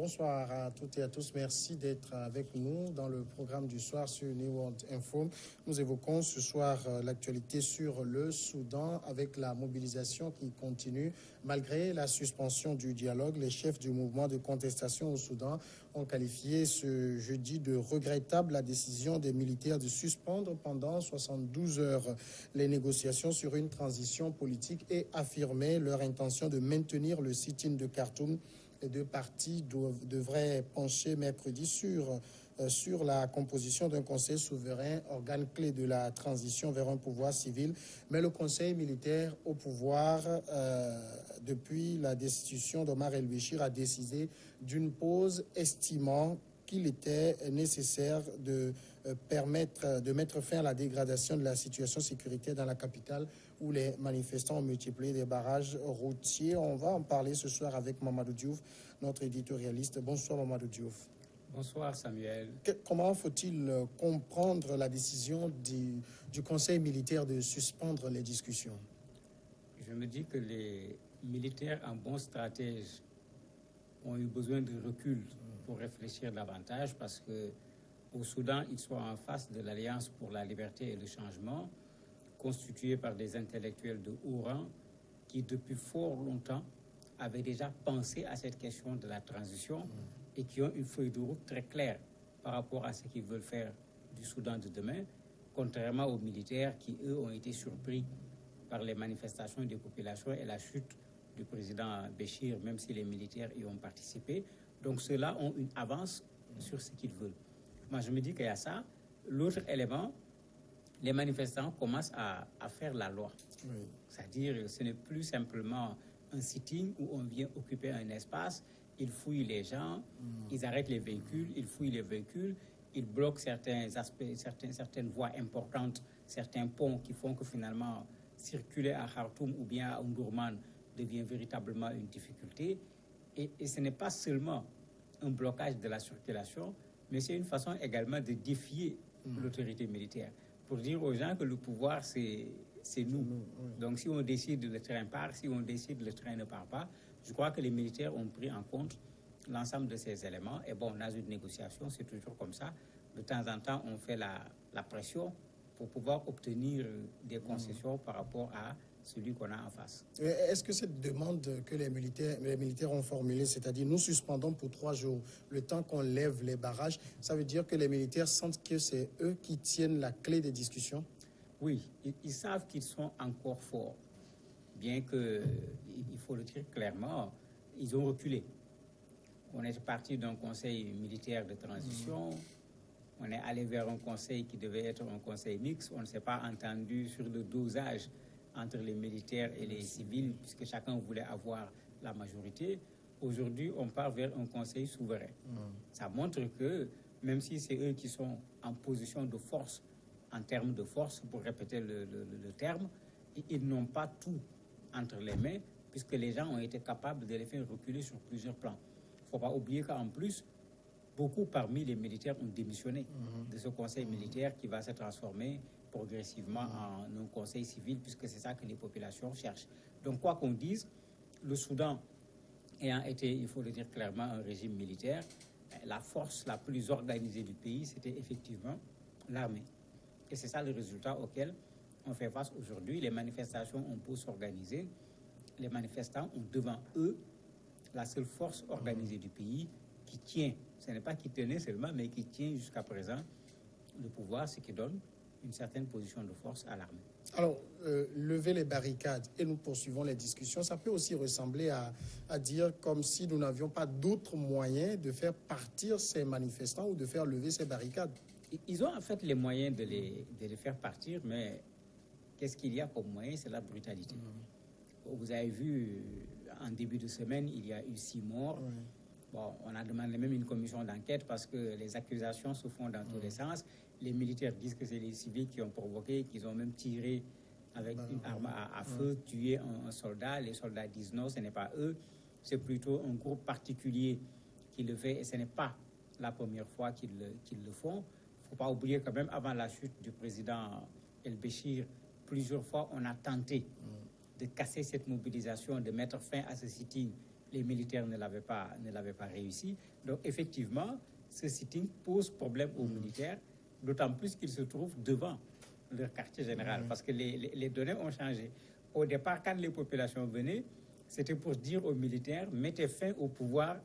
Bonsoir à toutes et à tous. Merci d'être avec nous dans le programme du soir sur New World Info. Nous évoquons ce soir l'actualité sur le Soudan avec la mobilisation qui continue. Malgré la suspension du dialogue, les chefs du mouvement de contestation au Soudan ont qualifié ce jeudi de regrettable la décision des militaires de suspendre pendant 72 heures les négociations sur une transition politique et affirmé leur intention de maintenir le sit-in de Khartoum. Les deux parties devraient pencher mercredi sur la composition d'un conseil souverain, organe clé de la transition vers un pouvoir civil. Mais le conseil militaire au pouvoir, depuis la destitution d'Omar el-Béchir, a décidé d'une pause, estimant qu'il était nécessaire de mettre fin à la dégradation de la situation sécuritaire dans la capitale où les manifestants ont multiplié des barrages routiers. On va en parler ce soir avec Mamadou Diouf, notre éditorialiste. Bonsoir Mamadou Diouf. Bonsoir Samuel. Comment faut-il comprendre la décision du Conseil militaire de suspendre les discussions? Je me dis que les militaires, en bons stratèges, ont eu besoin de recul pour réfléchir davantage parce que au Soudan, ils sont en face de l'Alliance pour la liberté et le changement, constituée par des intellectuels de haut rang qui, depuis fort longtemps, avaient déjà pensé à cette question de la transition et qui ont une feuille de route très claire par rapport à ce qu'ils veulent faire du Soudan de demain, contrairement aux militaires qui, eux, ont été surpris par les manifestations des populations et la chute du président Béchir, même si les militaires y ont participé. Donc ceux-là ont une avance sur ce qu'ils veulent. Moi, je me dis qu'il y a ça. L'autre élément, les manifestants commencent à faire la loi. Oui. C'est-à-dire, ce n'est plus simplement un sitting où on vient occuper un espace, ils fouillent les gens, ils arrêtent les véhicules, ils fouillent les véhicules, ils bloquent certains aspects, certaines voies importantes, certains ponts qui font que finalement, circuler à Khartoum ou bien à Omdurman devient véritablement une difficulté. Et ce n'est pas seulement un blocage de la circulation, mais c'est une façon également de défier l'autorité militaire pour dire aux gens que le pouvoir, c'est nous. Donc si on décide, le train part, si on décide, le train ne part pas. Je crois que les militaires ont pris en compte l'ensemble de ces éléments. Et bon, dans une négociation, c'est toujours comme ça. De temps en temps, on fait la pression pour pouvoir obtenir des concessions par rapport à celui qu'on a en face. Est-ce que cette demande que les militaires ont formulée, c'est-à-dire nous suspendons pour 3 jours le temps qu'on lève les barrages, ça veut dire que les militaires sentent que c'est eux qui tiennent la clé des discussions? Oui, ils savent qu'ils sont encore forts, bien que, il faut le dire clairement, ils ont reculé. On est parti d'un conseil militaire de transition, on est allé vers un conseil qui devait être un conseil mixte, on ne s'est pas entendu sur le dosage entre les militaires et les civils, puisque chacun voulait avoir la majorité. Aujourd'hui, on part vers un conseil souverain. Ça montre que, même si c'est eux qui sont en position de force, en termes de force, pour répéter le terme, ils n'ont pas tout entre les mains, puisque les gens ont été capables de les faire reculer sur plusieurs plans. Il ne faut pas oublier qu'en plus, beaucoup parmi les militaires ont démissionné de ce conseil militaire qui va se transformer progressivement en un conseil civil, puisque c'est ça que les populations cherchent. Donc, quoi qu'on dise, le Soudan ayant été, il faut le dire clairement, un régime militaire, la force la plus organisée du pays, c'était effectivement l'armée. Et c'est ça le résultat auquel on fait face aujourd'hui. Les manifestations ont beau s'organiser, les manifestants ont devant eux la seule force organisée du pays qui tient, ce n'est pas qui tenait seulement, mais qui tient jusqu'à présent le pouvoir, ce qui donne une certaine position de force à l'armée. Alors, lever les barricades et nous poursuivons les discussions, ça peut aussi ressembler à dire comme si nous n'avions pas d'autres moyens de faire partir ces manifestants ou de faire lever ces barricades. Ils ont en fait les moyens de les faire partir, mais qu'est-ce qu'il y a comme moyen? C'est la brutalité. Vous avez vu, en début de semaine, il y a eu 6 morts. Bon, on a demandé même une commission d'enquête parce que les accusations se font dans tous les sens. Les militaires disent que c'est les civils qui ont provoqué, qu'ils ont même tiré avec une arme à feu, tué un soldat. Les soldats disent non, ce n'est pas eux. C'est plutôt un groupe particulier qui le fait et ce n'est pas la première fois qu'ils le font. Il ne faut pas oublier quand même, avant la chute du président El-Béchir, plusieurs fois on a tenté de casser cette mobilisation, de mettre fin à ce sitting. les militaires ne l'avaient pas réussi. Donc effectivement, ce sitting pose problème aux militaires, d'autant plus qu'ils se trouvent devant leur quartier général, parce que les données ont changé. Au départ, quand les populations venaient, c'était pour dire aux militaires, mettez fin au pouvoir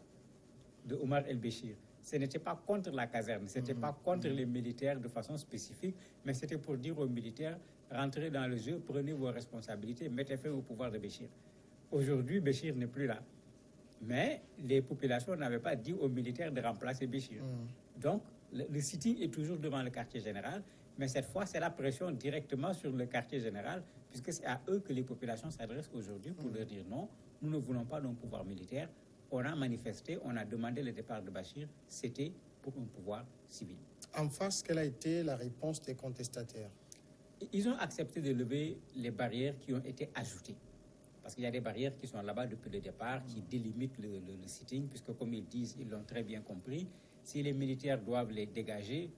de Omar el-Béchir. Ce n'était pas contre la caserne, ce n'était pas contre les militaires de façon spécifique, mais c'était pour dire aux militaires, rentrez dans le jeu, prenez vos responsabilités, mettez fin au pouvoir de Béchir. Aujourd'hui, Béchir n'est plus là. Mais les populations n'avaient pas dit aux militaires de remplacer Béchir. Donc, le sitting est toujours devant le quartier général, mais cette fois, c'est la pression directement sur le quartier général, puisque c'est à eux que les populations s'adressent aujourd'hui pour leur dire non, nous ne voulons pas d'un pouvoir militaire. On a manifesté, on a demandé le départ de Béchir, c'était pour un pouvoir civil. En face, quelle a été la réponse des contestataires? Ils ont accepté de lever les barrières qui ont été ajoutées. Parce qu'il y a des barrières qui sont là-bas depuis le départ, qui délimitent le sitting, puisque comme ils disent, ils l'ont très bien compris, si les militaires doivent les dégager,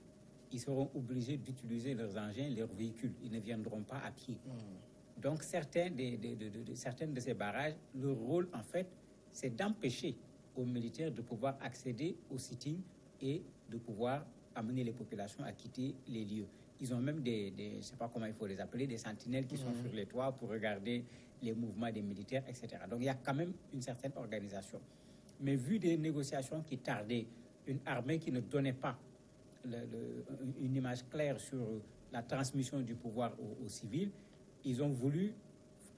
ils seront obligés d'utiliser leurs engins, leurs véhicules. Ils ne viendront pas à pied. Donc certaines de ces barrages, leur rôle en fait, c'est d'empêcher aux militaires de pouvoir accéder au sitting et de pouvoir amener les populations à quitter les lieux. Ils ont même je ne sais pas comment il faut les appeler, des sentinelles qui sont sur les toits pour regarder les mouvements des militaires, etc. Donc il y a quand même une certaine organisation. Mais vu des négociations qui tardaient, une armée qui ne donnait pas une image claire sur la transmission du pouvoir aux civils, ils ont voulu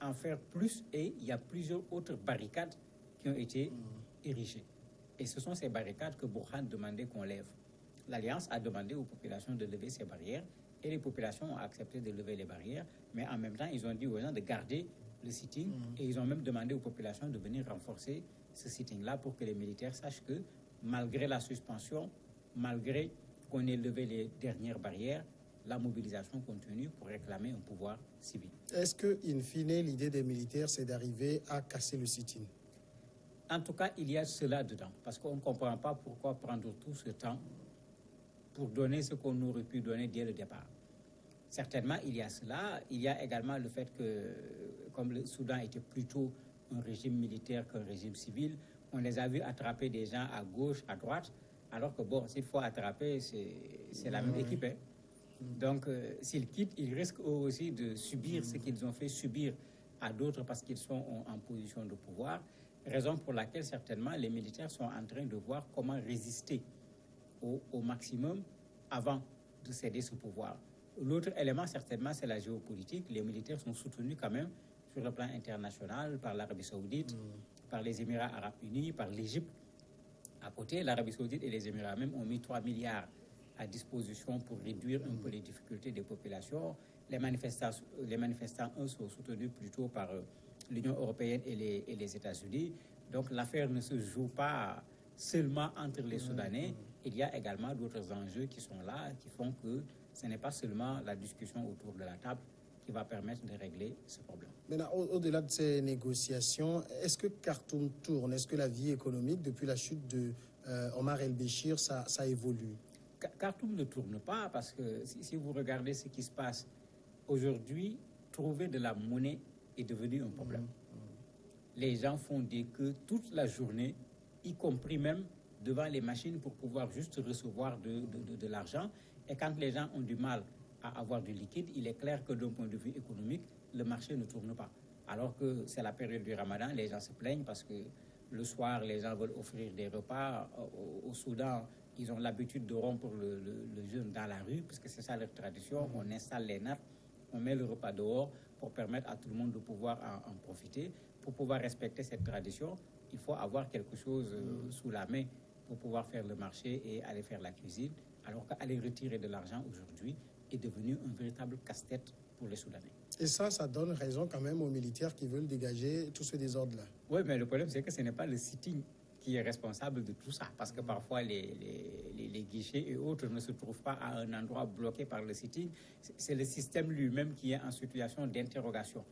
en faire plus et il y a plusieurs autres barricades qui ont été érigées. Et ce sont ces barricades que Burhan demandait qu'on lève. L'Alliance a demandé aux populations de lever ces barrières et les populations ont accepté de lever les barrières, mais en même temps, ils ont dit aux gens de garder le sitting et ils ont même demandé aux populations de venir renforcer ce sitting-là pour que les militaires sachent que malgré la suspension, malgré qu'on ait levé les dernières barrières, la mobilisation continue pour réclamer un pouvoir civil. Est-ce que, in fine, l'idée des militaires, c'est d'arriver à casser le sitting? En tout cas, il y a cela dedans, parce qu'on ne comprend pas pourquoi prendre tout ce temps pour donner ce qu'on aurait pu donner dès le départ. Certainement, il y a cela. Il y a également le fait que, comme le Soudan était plutôt un régime militaire qu'un régime civil, on les a vus attraper des gens à gauche, à droite, alors que bon, s'il faut attraper, c'est la même équipe. Hein. Donc, s'ils quittent, ils risquent eux aussi de subir ce qu'ils ont fait subir à d'autres parce qu'ils sont en position de pouvoir. Raison pour laquelle, certainement, les militaires sont en train de voir comment résister au maximum avant de céder ce pouvoir. L'autre élément, certainement, c'est la géopolitique. Les militaires sont soutenus quand même sur le plan international par l'Arabie Saoudite, par les Émirats Arabes Unis, par l'Égypte. À côté, l'Arabie Saoudite et les Émirats même ont mis 3 milliards à disposition pour réduire un peu les difficultés des populations. Les manifestants, eux, sont soutenus plutôt par l'Union européenne et les États-Unis. Donc l'affaire ne se joue pas seulement entre les Soudanais. Il y a également d'autres enjeux qui sont là, qui font que ce n'est pas seulement la discussion autour de la table qui va permettre de régler ce problème. Maintenant, au-delà de ces négociations, est-ce que Khartoum tourne? Est-ce que la vie économique, depuis la chute de Omar el-Béchir, ça évolue? Khartoum ne tourne pas parce que si vous regardez ce qui se passe aujourd'hui, trouver de la monnaie est devenu un problème. Les gens font des queues toute la journée, y compris même devant les machines pour pouvoir juste recevoir de l'argent. Et quand les gens ont du mal à avoir du liquide, il est clair que d'un point de vue économique, le marché ne tourne pas. Alors que c'est la période du Ramadan, les gens se plaignent parce que le soir, les gens veulent offrir des repas. Au Soudan, ils ont l'habitude de rompre le jeûne dans la rue, parce que c'est ça leur tradition. On installe les nappes, on met le repas dehors pour permettre à tout le monde de pouvoir en profiter. Pour pouvoir respecter cette tradition, il faut avoir quelque chose sous la main pour pouvoir faire le marché et aller faire la cuisine. Alors qu'aller retirer de l'argent aujourd'hui est devenu un véritable casse-tête pour les Soudanais. Et ça donne raison quand même aux militaires qui veulent dégager tout ce désordre-là. Oui, mais le problème, c'est que ce n'est pas le sitting qui est responsable de tout ça, parce que parfois les guichets et autres ne se trouvent pas à un endroit bloqué par le sitting. C'est le système lui-même qui est en situation d'interrogation,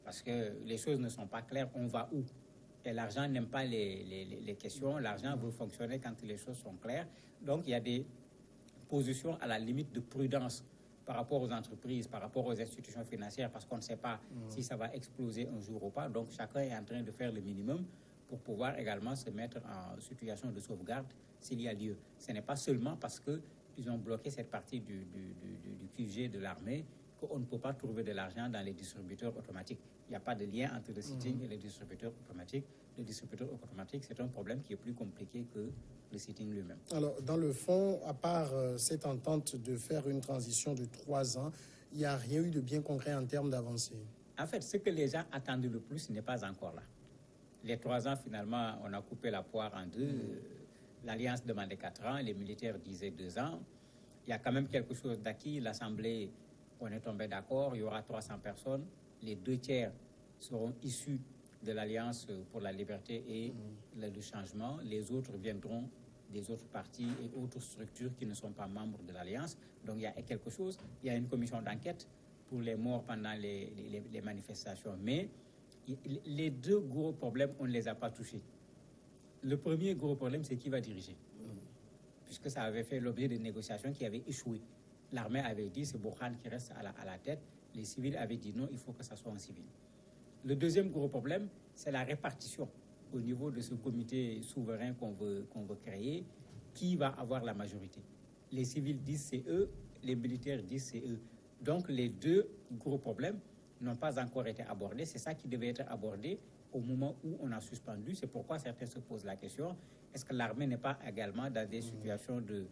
parce que les choses ne sont pas claires, on va où? Et l'argent n'aime pas les questions, l'argent veut fonctionner quand les choses sont claires. Donc il y a des positions à la limite de prudence par rapport aux entreprises, par rapport aux institutions financières, parce qu'on ne sait pas si ça va exploser un jour ou pas. Donc chacun est en train de faire le minimum pour pouvoir également se mettre en situation de sauvegarde s'il y a lieu. Ce n'est pas seulement parce qu'ils ont bloqué cette partie du QG de l'armée qu'on ne peut pas trouver de l'argent dans les distributeurs automatiques. Il n'y a pas de lien entre le sitting et les distributeurs automatiques. Le distributeur automatique, c'est un problème qui est plus compliqué que le sitting lui-même. Alors, dans le fond, à part cette entente de faire une transition de 3 ans, il n'y a rien eu de bien concret en termes d'avancée. En fait, ce que les gens attendent le plus n'est pas encore là. Les 3 ans, finalement, on a coupé la poire en deux. L'Alliance demandait 4 ans, les militaires disaient 2 ans. Il y a quand même quelque chose d'acquis. L'Assemblée, on est tombé d'accord, il y aura 300 personnes. Les 2/3 seront issus de l'Alliance pour la liberté et le changement. Les autres viendront des autres partis et autres structures qui ne sont pas membres de l'Alliance. Donc il y a quelque chose. Il y a une commission d'enquête pour les morts pendant les manifestations. Mais les 2 gros problèmes, on ne les a pas touchés. Le premier gros problème, c'est qui va diriger. Puisque ça avait fait l'objet de négociations qui avaient échoué. L'armée avait dit c'est Bourhan qui reste à la tête. Les civils avaient dit non, il faut que ça soit en civil. Le deuxième gros problème, c'est la répartition au niveau de ce comité souverain qu'on veut créer. Qui va avoir la majorité? Les civils disent c'est eux, les militaires disent c'est eux. Donc les 2 gros problèmes n'ont pas encore été abordés. C'est ça qui devait être abordé au moment où on a suspendu. C'est pourquoi certains se posent la question, est-ce que l'armée n'est pas également dans des situations de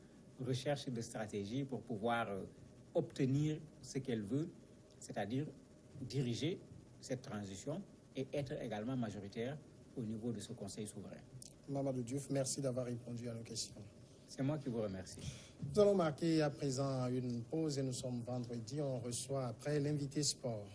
recherche de stratégie pour pouvoir obtenir ce qu'elle veut, c'est-à-dire diriger cette transition et être également majoritaire au niveau de ce Conseil souverain. Mamadou Diouf, merci d'avoir répondu à nos questions. C'est moi qui vous remercie. Nous allons marquer à présent une pause et nous sommes vendredi. On reçoit après l'invité sport.